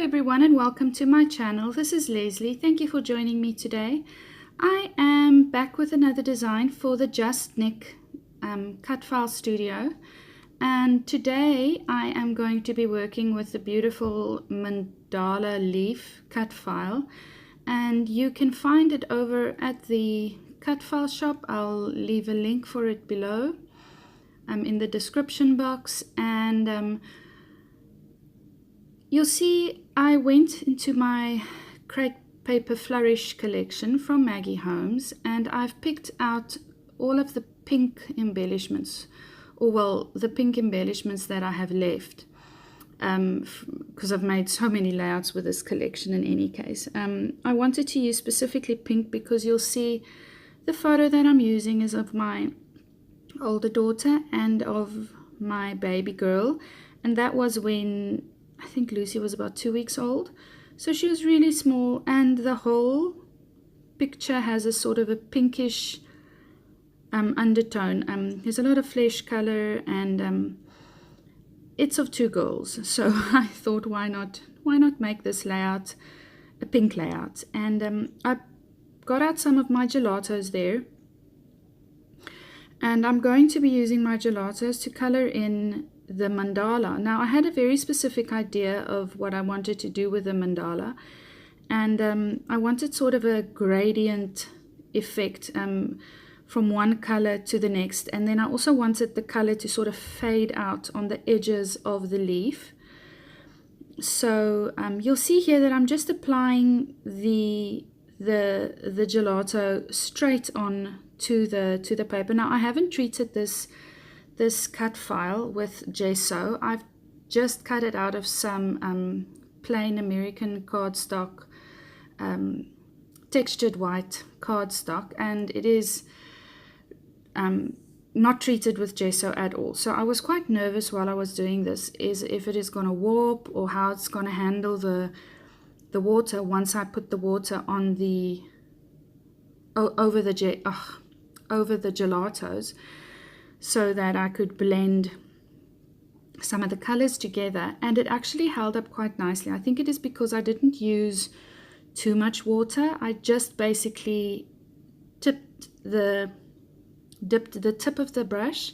everyone and welcome to my channel. This is Leslie. Thank you for joining me today. I am back with another design for the JustNick Cut File Studio, and today I am going to be working with the beautiful Mandalla Leaf cut file, and you can find it over at the cut file shop. I'll leave a link for it below in the description box, and you'll see I went into my crepe paper flourish collection from Maggie Holmes, and I've picked out all of the pink embellishments, or well, the pink embellishments that I have left, because I've made so many layouts with this collection in any case. I wanted to use specifically pink because you'll see the photo that I'm using is of my older daughter and of my baby girl, and that was when I think Lucy was about 2 weeks old, so she was really small, and the whole picture has a sort of a pinkish undertone. There's a lot of flesh color, and it's of two girls, so I thought why not make this layout a pink layout. And I got out some of my gelatos there, and I'm going to be using my gelatos to color in the mandala. Now, I had a very specific idea of what I wanted to do with the mandala, and I wanted sort of a gradient effect from one color to the next, and then I also wanted the color to sort of fade out on the edges of the leaf. So you'll see here that I'm just applying the gelato straight on to the paper. Now, I haven't treated this cut file with gesso. I've just cut it out of some plain American cardstock, textured white cardstock, and it is not treated with gesso at all. So I was quite nervous while I was doing this, is if it is going to warp or how it's going to handle the water once I put the water on the over the gelatos, so that I could blend some of the colors together. And it actually held up quite nicely. I think it is because I didn't use too much water. I just basically dipped the tip of the brush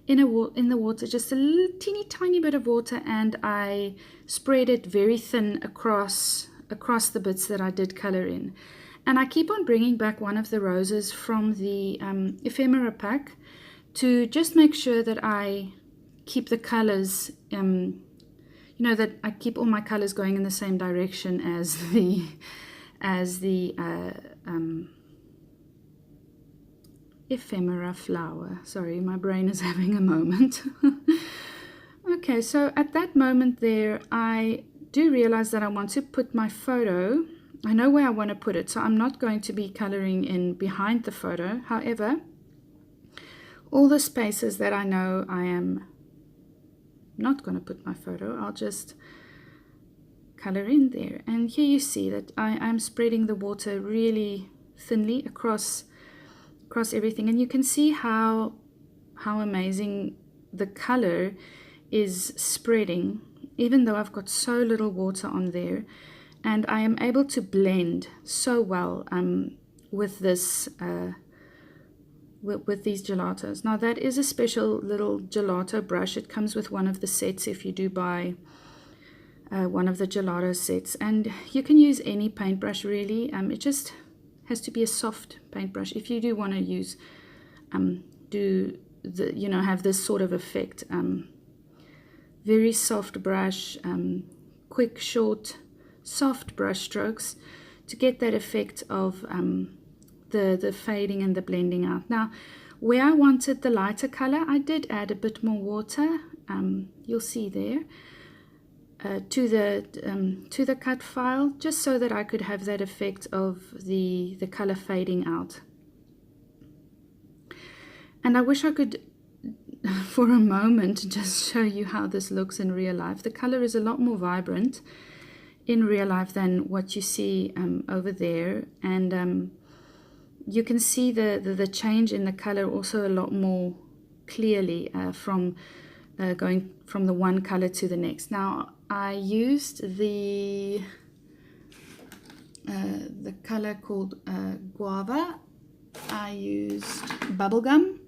in the water, just a little teeny tiny bit of water, and I spread it very thin across the bits that I did color in. And I keep on bringing back one of the roses from the ephemera pack to just make sure that I keep the colors, that I keep all my colors going in the same direction as the ephemera flower. Sorry, my brain is having a moment. Okay, so at that moment there, I do realize that I want to put my photo. I know where I want to put it, so I'm not going to be coloring in behind the photo. However, all the spaces that I know I am not going to put my photo, I'll just color in there. And here you see that I'm spreading the water really thinly across everything, and you can see how amazing the color is spreading, even though I've got so little water on there. And I am able to blend so well with this with these gelatos. Now, that is a special little gelato brush. It comes with one of the sets if you do buy one of the gelato sets, and you can use any paintbrush really. It just has to be a soft paintbrush if you do want to use have this sort of effect. Very soft brush, quick, short, soft brush strokes to get that effect of the fading and the blending out. Now, where I wanted the lighter color, I did add a bit more water. You'll see there to the cut file, just so that I could have that effect of the color fading out. And I wish I could, for a moment, just show you how this looks in real life. The color is a lot more vibrant in real life than what you see over there, and you can see the change in the color also a lot more clearly from going from the one color to the next. Now, I used the color called guava. I used bubblegum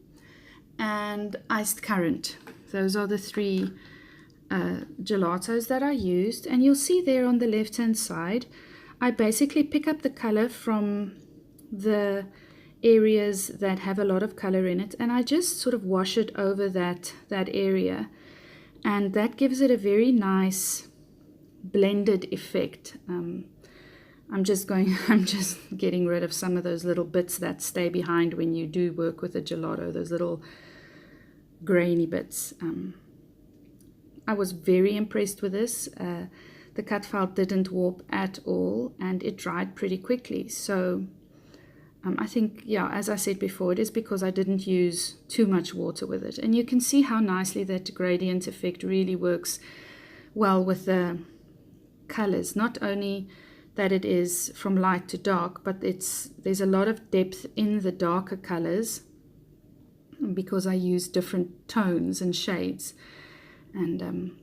and iced currant. Those are the three gelatos that I used, and you'll see there on the left hand side I basically pick up the color from the areas that have a lot of color in it, and I just sort of wash it over that area, and that gives it a very nice blended effect. I'm just getting rid of some of those little bits that stay behind when you do work with a gelato, those little grainy bits. I was very impressed with this. The cut file didn't warp at all, and it dried pretty quickly. So I think, yeah, as I said before, it is because I didn't use too much water with it. And you can see how nicely that gradient effect really works well with the colors. Not only that it is from light to dark, but there's a lot of depth in the darker colors because I use different tones and shades. And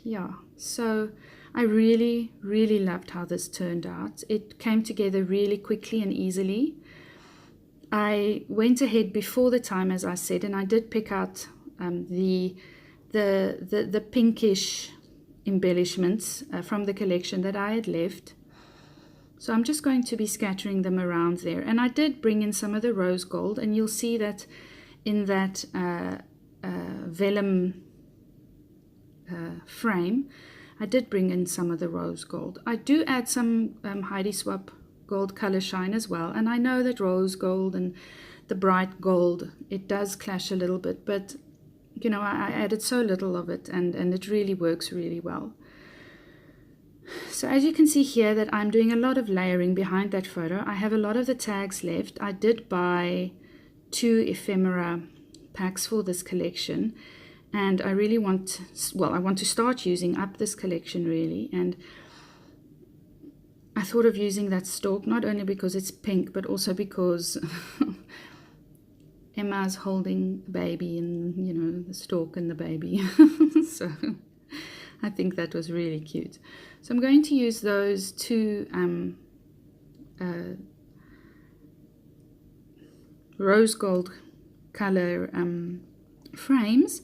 yeah, so I really loved how this turned out. It came together really quickly and easily. I went ahead before the time, as I said, and I did pick out the pinkish embellishments from the collection that I had left. So I'm just going to be scattering them around there. And I did bring in some of the rose gold, and you'll see that in that vellum frame, I did bring in some of the rose gold. I do add some Heidi Swap gold color shine as well, and I know that rose gold and the bright gold, it does clash a little bit, but you know, I added so little of it, and it really works really well. So as you can see here that I'm doing a lot of layering behind that photo. I have a lot of the tags left. I did buy 2 ephemera packs for this collection, and I really want, well, I want to start using up this collection really, and I thought of using that stalk not only because it's pink, but also because Emma's holding the baby, and you know, the stalk and the baby. So I think that was really cute. So I'm going to use those 2 rose gold color frames.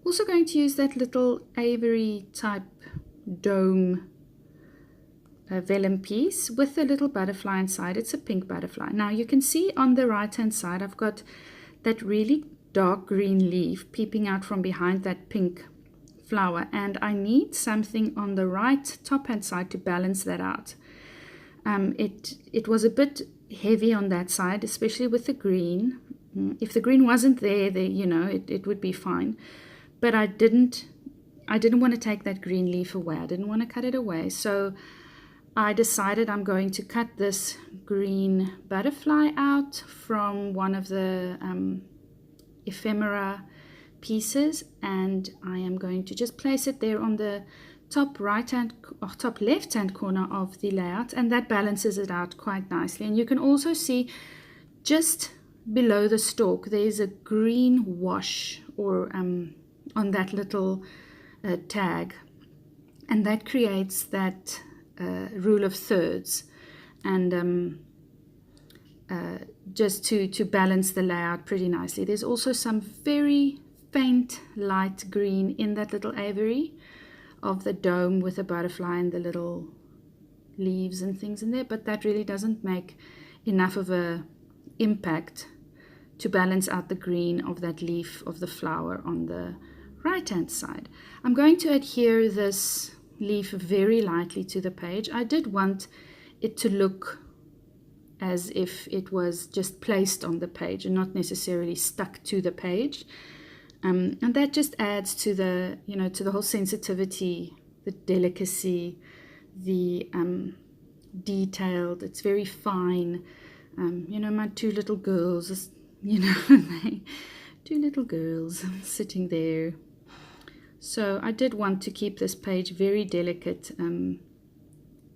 Also going to use that little ivory type dome vellum piece with a little butterfly inside. It's a pink butterfly. Now you can see on the right hand side I've got that really dark green leaf peeping out from behind that pink flower, and I need something on the right top hand side to balance that out. It was a bit heavy on that side, especially with the green. If the green wasn't there, you know, it would be fine, but I didn't want to take that green leaf away. I didn't want to cut it away, so I decided I'm going to cut this green butterfly out from one of the ephemera pieces, and I am going to just place it there on the top top left hand corner of the layout, and that balances it out quite nicely. And you can also see just below the stalk there's a green wash or on that little tag, and that creates that rule of thirds, and just to balance the layout pretty nicely. There's also some very faint light green in that little ivory of the dome with the butterfly and the little leaves and things in there, but that really doesn't make enough of a impact to balance out the green of that leaf of the flower on the right hand side. I'm going to adhere this leaf very lightly to the page. I did want it to look as if it was just placed on the page and not necessarily stuck to the page. And that just adds to the, you know, to the whole sensitivity, the delicacy, the detailed. It's very fine. You know, my 2 little girls, you know, 2 little girls sitting there. So I did want to keep this page very delicate,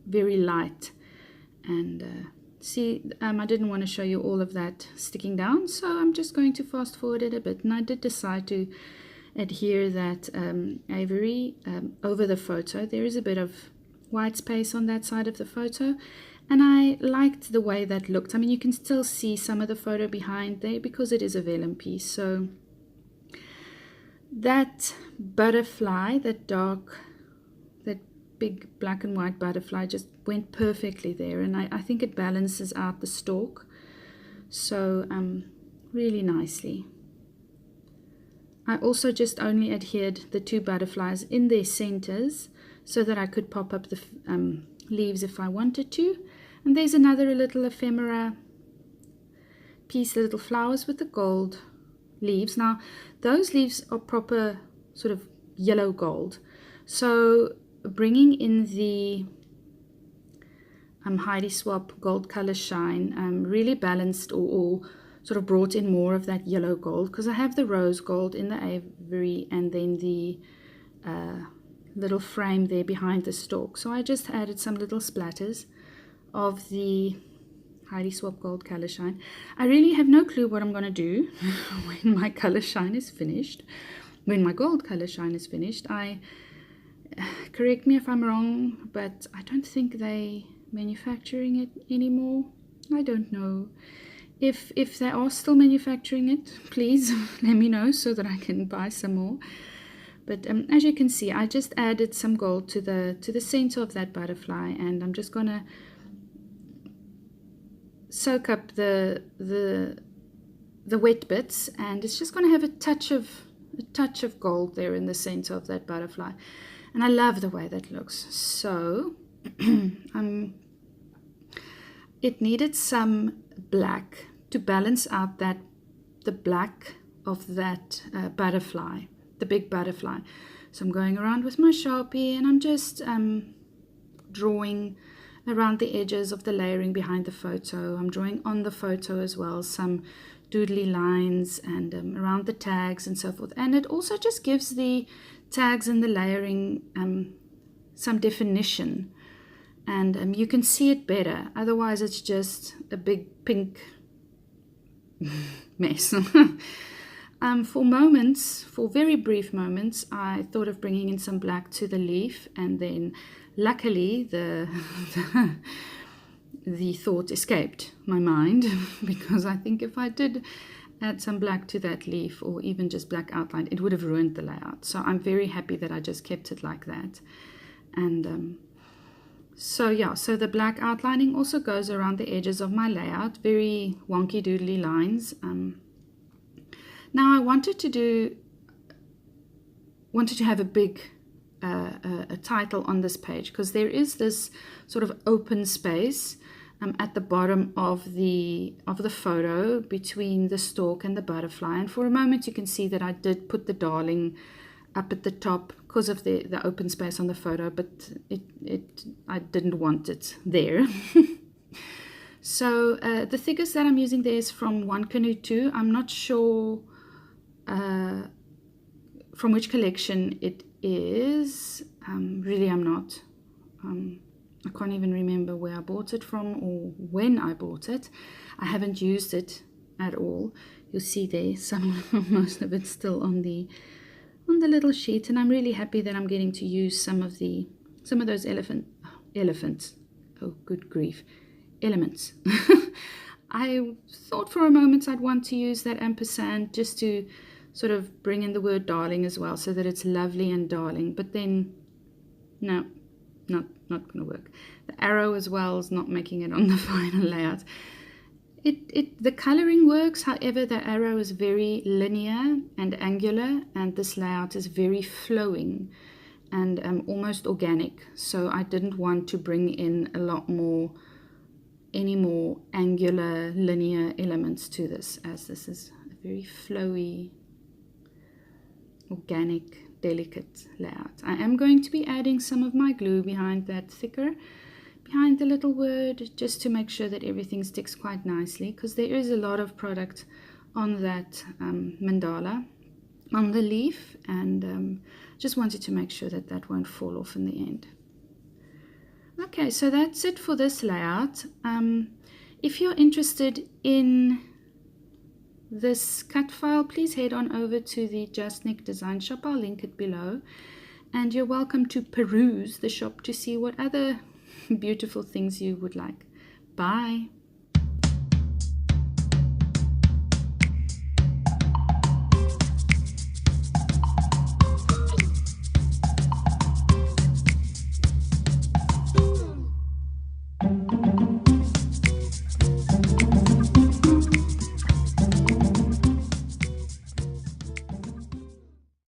very light, and see, I didn't want to show you all of that sticking down, so I'm just going to fast forward it a bit. And I did decide to adhere that ivory over the photo. There is a bit of white space on that side of the photo, and I liked the way that looked. I mean, you can still see some of the photo behind there because it is a vellum piece. So that butterfly, that big black and white butterfly, just went perfectly there, and I think it balances out the stalk so really nicely. I also just only adhered the two butterflies in their centers so that I could pop up the leaves if I wanted to. And there's another little ephemera piece, the little flowers with the gold leaves. Now those leaves are proper sort of yellow gold, so bringing in the Heidi Swap Gold Color Shine really balanced or sort of brought in more of that yellow gold, because I have the rose gold in the ivory and then the little frame there behind the stalk. So I just added some little splatters of the Heidi Swap Gold Color Shine. I really have no clue what I'm going to do when my color shine is finished, when my gold color shine is finished. Correct me if I'm wrong, but I don't think they manufacturing it anymore. I don't know. If they are still manufacturing it, please let me know so that I can buy some more. But as you can see, I just added some gold to the center of that butterfly, and I'm just gonna soak up the wet bits, and it's just gonna have a touch of gold there in the center of that butterfly, and I love the way that looks. So it needed some black to balance out the black of that butterfly, the big butterfly. So I'm going around with my Sharpie, and I'm just drawing around the edges of the layering behind the photo. I'm drawing on the photo as well, some doodly lines, and around the tags and so forth. And it also just gives the tags and the layering some definition, and you can see it better. Otherwise it's just a big pink mess. For very brief moments, I thought of bringing in some black to the leaf, and then luckily the thought escaped my mind, because I think if I did add some black to that leaf, or even just black outline, it would have ruined the layout. So I'm very happy that I just kept it like that. And so the black outlining also goes around the edges of my layout, very wonky doodly lines. Now I wanted to have a big a title on this page, because there is this sort of open space at the bottom of the photo between the stalk and the butterfly. And for a moment you can see that I did put the darling up at the top because of the open space on the photo, but I didn't want it there. So the figures that I'm using there is from One Canoe 2. I'm not sure from which collection it is. Really, I'm not. I can't even remember where I bought it from or when I bought it. I haven't used it at all. You'll see there most of it's still on the little sheet, and I'm really happy that I'm getting to use some of those elephants. Oh, good grief, elements. I thought for a moment I'd want to use that ampersand just to sort of bring in the word darling as well, so that it's lovely and darling. But then, no, not going to work. The arrow as well is not making it on the final layout. The coloring works, however the arrow is very linear and angular, and this layout is very flowing and almost organic. So I didn't want to bring in any more angular linear elements to this, as this is a very flowy, organic, delicate layout. I am going to be adding some of my glue behind the little word, just to make sure that everything sticks quite nicely, because there is a lot of product on that mandala on the leaf, and just wanted to make sure that that won't fall off in the end. Okay, so that's it for this layout. If you're interested in this cut file, please head on over to the JustNick Design shop. I'll link it below. And you're welcome to peruse the shop to see what other beautiful things you would like. Bye.